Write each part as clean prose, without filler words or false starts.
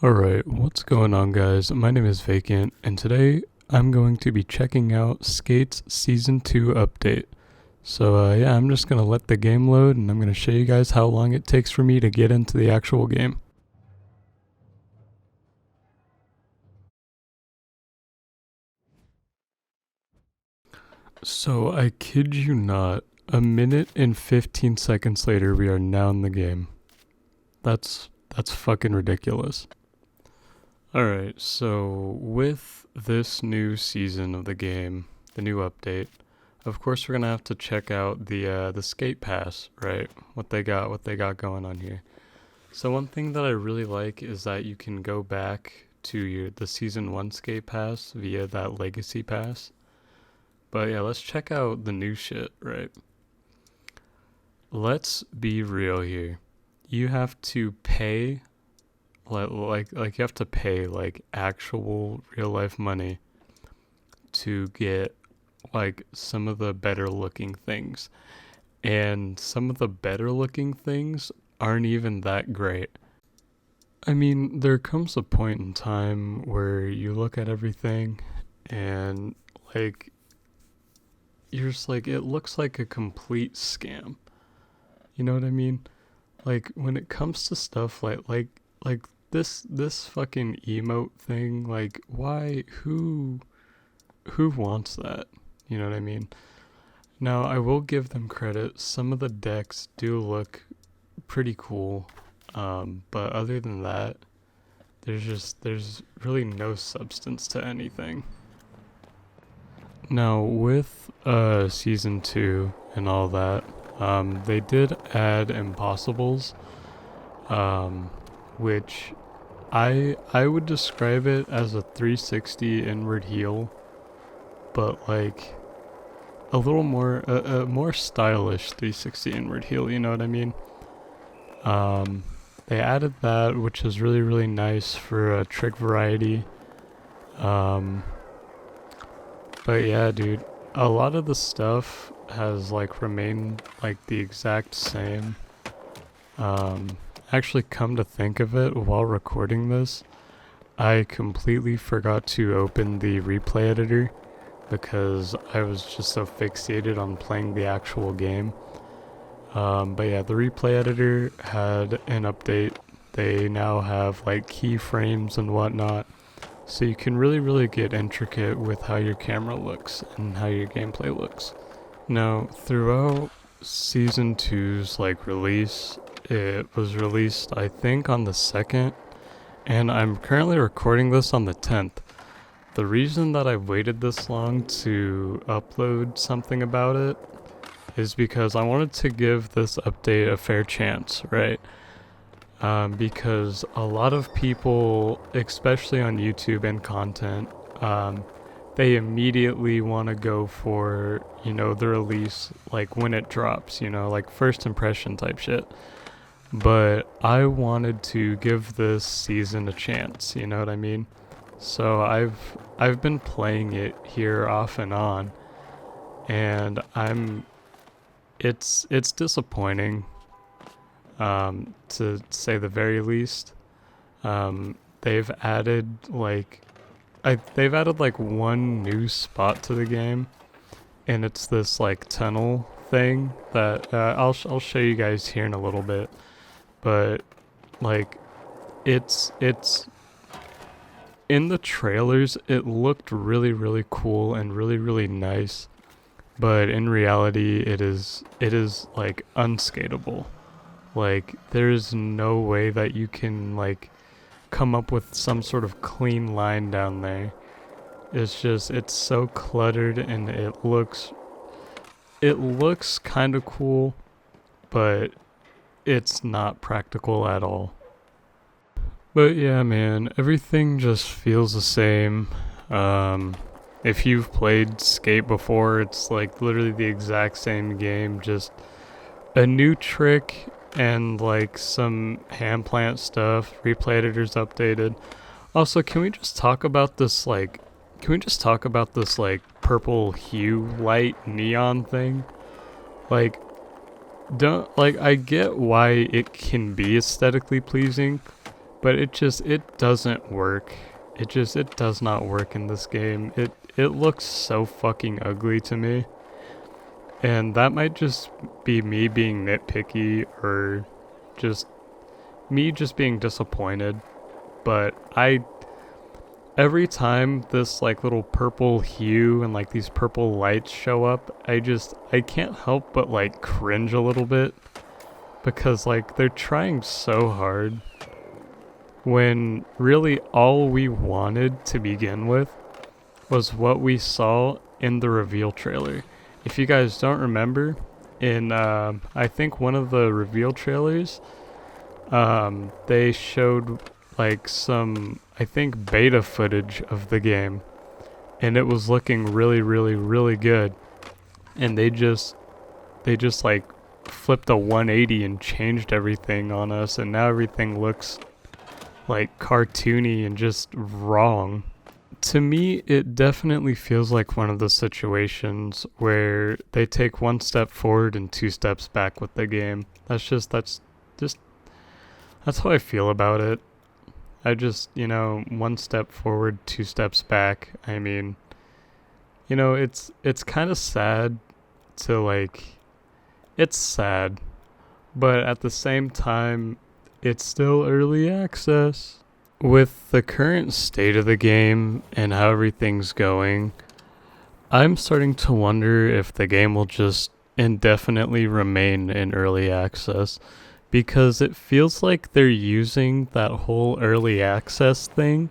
Alright, what's going on, guys? My name is Vacant, and today I'm going to be checking out Skate's Season 2 update. So yeah, I'm just going to let the game load, and I'm going to show you guys how long it takes for me to get into the actual game. So I kid you not, a minute and 15 seconds later we are now in the game. That's fucking ridiculous. Alright, so with this new season of the game, the new update, of course we're gonna have to check out the skate pass, right? What they got going on here. So one thing that I really like is that you can go back to the season 1 skate pass via that legacy pass. But yeah, let's check out the new shit, right? Let's be real here. You have to pay like you have to pay like actual real life money to get like some of the better looking things. And some of the better looking things aren't even that great. I mean, there comes a point in time where you look at everything and like you're just like it looks like a complete scam. You know what I mean? Like when it comes to stuff like this fucking emote thing, like who wants that? You know what I mean? Now I will give them credit. Some of the decks do look pretty cool, but other than that, there's really no substance to anything. Now with season 2 and all that, they did add impossibles, which I would describe it as a 360 inward heel, but like a little more a more stylish 360 inward heel. You know what I mean? They added that, which is really nice for trick variety. Um, but yeah, dude, a lot of the stuff has like remained like the exact same. Actually, come to think of it, while recording this, I completely forgot to open the replay editor because I was just so fixated on playing the actual game. But yeah, the replay editor had an update. They now have like keyframes and whatnot, so you can really get intricate with how your camera looks and how your gameplay looks. Now, throughout season 2's like release, it was released I think on the 2nd, and I'm currently recording this on the 10th. The reason that I've waited this long to upload something about it is because I wanted to give this update a fair chance, right? Because a lot of people, especially on YouTube and content, they immediately want to go for, the release, like when it drops, like first impression type shit. But I wanted to give this season a chance, you know what I mean? So I've been playing it here off and on, and it's disappointing, to say the very least. They've added like one new spot to the game, and it's this like tunnel thing that I'll show you guys here in a little bit. But like it's in the trailers it looked really cool and really nice, but in reality it is like unskateable. Like there's no way that you can like come up with some sort of clean line down there. It's so cluttered, and it looks kind of cool, but it's not practical at all. But yeah, man, everything just feels the same. If you've played Skate before, it's like literally the exact same game, just a new trick and like some hand plant stuff. Replay editor's updated. Also, can we just talk about this purple hue light neon thing? Like, don't like I get why it can be aesthetically pleasing, but it doesn't work. It does not work in this game. It looks so fucking ugly to me. And that might just be me being nitpicky or just me just being disappointed. But every time this like little purple hue and like these purple lights show up, I can't help but like cringe a little bit because like they're trying so hard when really all we wanted to begin with was what we saw in the reveal trailer. If you guys don't remember, in I think one of the reveal trailers, they showed like some, I think, beta footage of the game, and it was looking really, really, really good. And they just like flipped a 180 and changed everything on us, and now everything looks like cartoony and just wrong. To me, it definitely feels like one of the situations where they take one step forward and two steps back with the game. That's how I feel about it. I just, one step forward, two steps back. I mean, it's kind of sad to like, it's sad, but at the same time, it's still early access. With the current state of the game and how everything's going, I'm starting to wonder if the game will just indefinitely remain in early access, because it feels like they're using that whole early access thing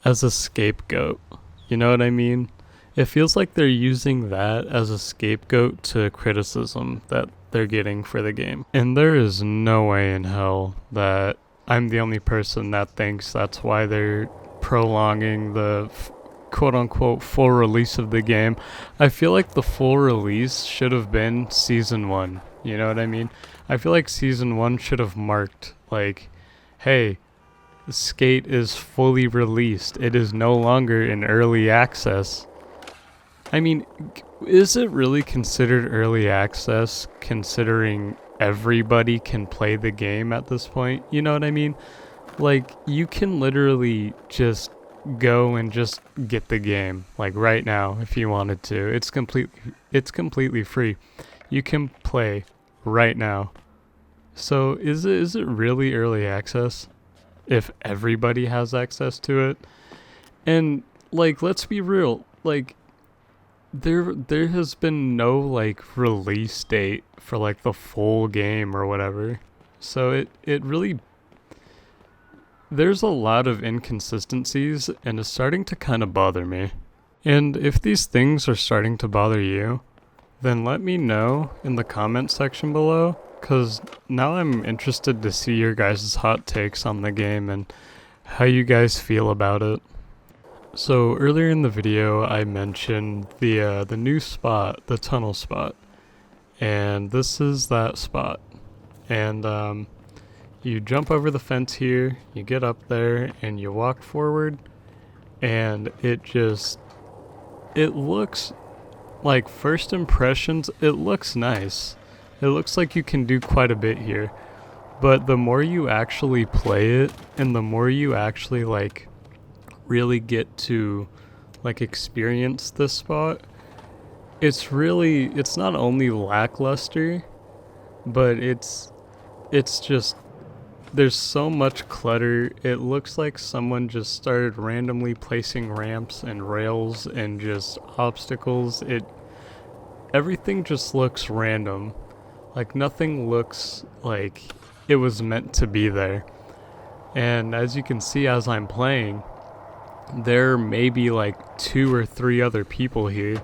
as a scapegoat. You know what I mean? It feels like they're using that as a scapegoat to criticism that they're getting for the game. And there is no way in hell that I'm the only person that thinks that's why they're prolonging the quote-unquote full release of the game. I feel like the full release should have been Season 1. You know what I mean? I feel like Season 1 should have marked, like, hey, Skate is fully released. It is no longer in early access. I mean, is it really considered early access considering everybody can play the game at this point? You know what I mean? Like, you can literally just go and just get the game, like right now, if you wanted to. It's completely free. You can play right now. So is it really early access if everybody has access to it? And like, let's be real, like there has been no like release date for like the full game or whatever. So it really, there's a lot of inconsistencies and it's starting to kind of bother me. And if these things are starting to bother you, then let me know in the comment section below, because now I'm interested to see your guys' hot takes on the game and how you guys feel about it. So earlier in the video I mentioned the new spot, the tunnel spot, and this is that spot. And you jump over the fence here, you get up there, and you walk forward, and it looks like, first impressions, it looks nice. It looks like you can do quite a bit here, but the more you actually play it and the more you actually like really get to like experience this spot, it's not only lackluster, but it's just, there's so much clutter. It looks like someone just started randomly placing ramps and rails and just obstacles. Everything just looks random. Like nothing looks like it was meant to be there. And as you can see as I'm playing, there may be like 2 or 3 other people here.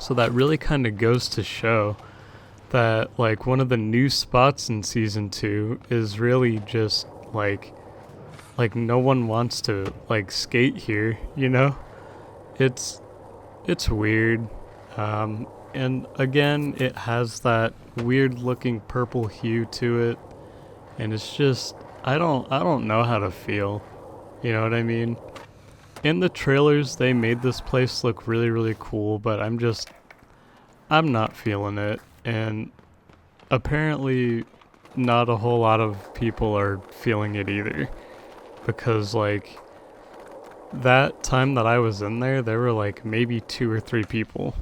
So that really kind of goes to show that like one of the new spots in Season 2 is really just like no one wants to like skate here, you know? It's weird. And again, it has that weird looking purple hue to it, and it's just, I don't know how to feel. You know what I mean? In the trailers, they made this place look really, really cool, but I'm not feeling it, and apparently not a whole lot of people are feeling it either. because like that time that I was in there were like maybe 2 or 3 people.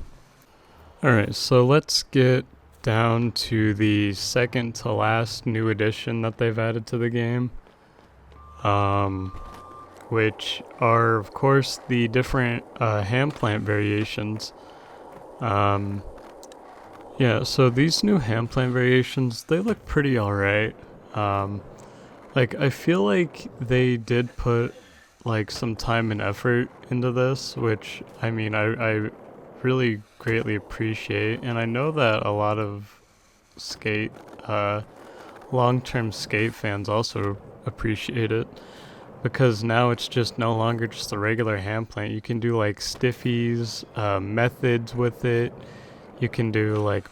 Alright, so let's get down to the second to last new addition that they've added to the game. Which are, of course, the different ham plant variations. Yeah, so these new ham plant variations, they look pretty alright. Like, I feel like they did put, like, some time and effort into this, which, I mean, I really greatly appreciate. And I know that a lot of skate, long-term skate fans also appreciate it. Because now it's just no longer just a regular hand plant. You can do like stiffies, methods with it. You can do like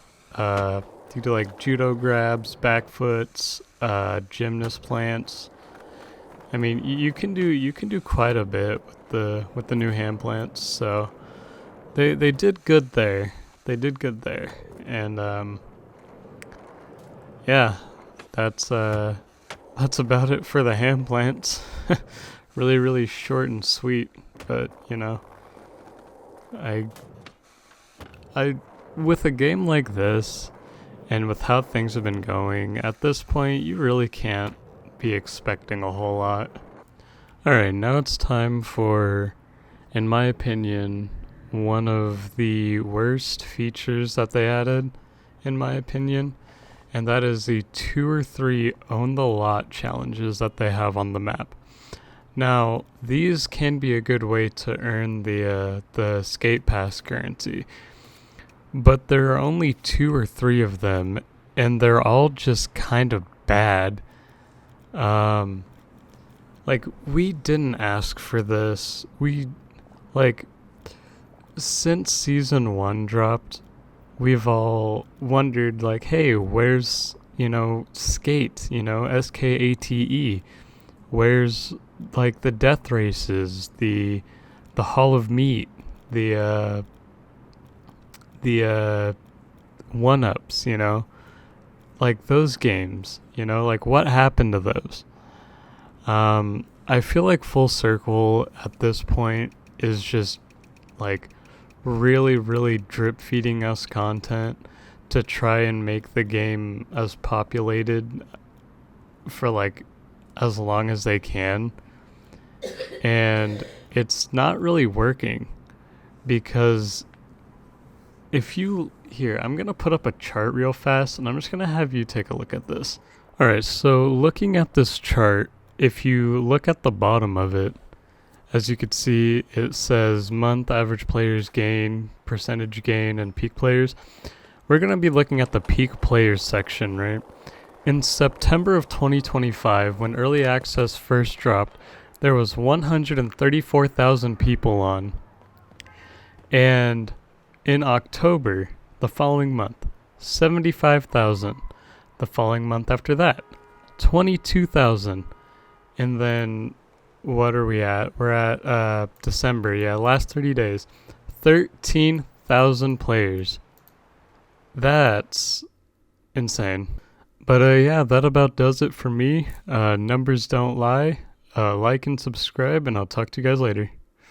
judo grabs, back foots, gymnast plants. I mean, you can do quite a bit with the new hand plants. So they did good there. They did good there, and yeah, that's about it for the hand plants. Really, really short and sweet, but you know, I with a game like this, and with how things have been going, at this point, you really can't be expecting a whole lot. Alright, now it's time for, in my opinion, one of the worst features that they added, in my opinion, and that is the 2 or 3 own the lot challenges that they have on the map. Now, these can be a good way to earn the skate pass currency, but there are only 2 or 3 of them, and they're all just kind of bad. Like, we didn't ask for this. Since season 1 dropped, we've all wondered, like, hey, where's, skate, SKATE? Where's, like, the death races, the Hall of Meat, the one-ups, like those games, like what happened to those? I feel like Full Circle at this point is just like really, really drip feeding us content to try and make the game as populated for like as long as they can. And it's not really working because I'm going to put up a chart real fast and I'm just going to have you take a look at this. Alright, so looking at this chart, if you look at the bottom of it, as you can see, it says month average players gain, percentage gain, and peak players. We're going to be looking at the peak players section, right? In September of 2025, when early access first dropped, there was 134,000 people on. And in October, the following month, 75,000. The following month after that, 22,000. And then, what are we at? We're at December, last 30 days. 13,000 players. That's insane. But that about does it for me. Numbers don't lie. Like and subscribe, and I'll talk to you guys later.